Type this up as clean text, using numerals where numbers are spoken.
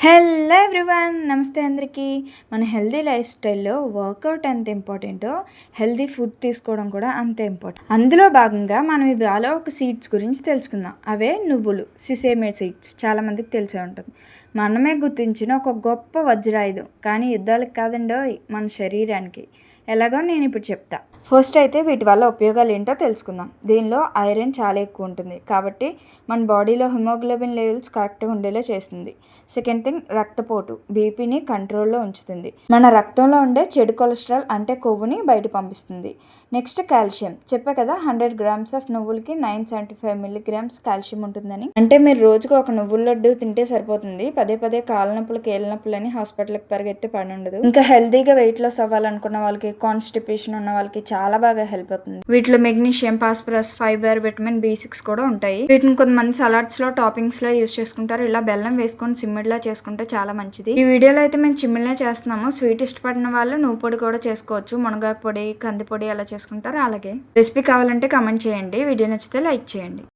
Hello everyone, నమస్తే అందరికీ. మన హెల్దీ లైఫ్ స్టైల్లో వర్కౌట్ ఎంత ఇంపార్టెంటో హెల్దీ ఫుడ్ తీసుకోవడం కూడా అంతే ఇంపార్టెంట్. అందులో భాగంగా మనం ఇవాళ ఒక సీడ్స్ గురించి తెలుసుకుందాం. అవే నువ్వులు, సిసేమే సీడ్స్. చాలామందికి తెలిసే ఉంటుంది. మనమే గుర్తించిన ఒక గొప్ప వజ్రాయుధం. కానీ యుద్ధాలకు కాదండోయ్, మన శరీరానికి. ఎలాగో నేను ఇప్పుడు చెప్తా. ఫస్ట్ అయితే వీటి వల్ల ఉపయోగాలు ఏంటో తెలుసుకుందాం. దీనిలో ఐరన్ చాలా ఎక్కువ ఉంటుంది కాబట్టి మన బాడీలో హిమోగ్లోబిన్ లెవెల్స్ కరెక్ట్గా ఉండేలా చేస్తుంది. సెకండ్ థింగ్, రక్తపోటు, బీపీని కంట్రోల్లో ఉంచుతుంది. మన రక్తంలో ఉండే చెడు కొలెస్ట్రాల్ అంటే కొవ్వుని బయట పంపిస్తుంది. Next calcium. చెప్పా కదా, 100 grams ఆఫ్ నువ్వులకి 975 milligrams కాల్షియం ఉంటుందని. అంటే మీరు రోజుకు ఒక నువ్వుల లడ్డు తింటే సరిపోతుంది. పదే పదే కాళ్ళ నొప్పులు, కీళ్ళ నొప్పులని హాస్పిటల్కి పరిగెత్తే పని ఉండదు. ఇంకా హెల్తీగా వెయిట్ లాస్ అవ్వాలనుకున్న వాళ్ళకి, కాన్స్టిపేషన్ ఉన్న వాళ్ళకి చాలా బాగా హెల్ప్ అవుతుంది. వీటిలో magnesium, phosphorus, fibre, vitamin B6 కూడా ఉంటాయి. వీటిని కొంతమంది సలాడ్స్ లో, టాపింగ్స్ లో యూస్ చేసుకుంటారు. ఇలా బెల్లం వేసుకొని సిమ్మిడిలా చేసుకుంటే చాలా మంచిది. ఈ వీడియోలో అయితే మేము చిమ్మిడిలా చేస్తున్నాము. స్వీట్ ఇష్టపడిన వాళ్ళు నువ్వు పొడి కూడా చేసుకోవచ్చు. మునగాకు పొడి, కంది పొడి ఎలా చేసుకుంటారో అలాగే. రెసిపీ కావాలంటే కామెంట్ చేయండి. వీడియో నచ్చితే లైక్ చేయండి.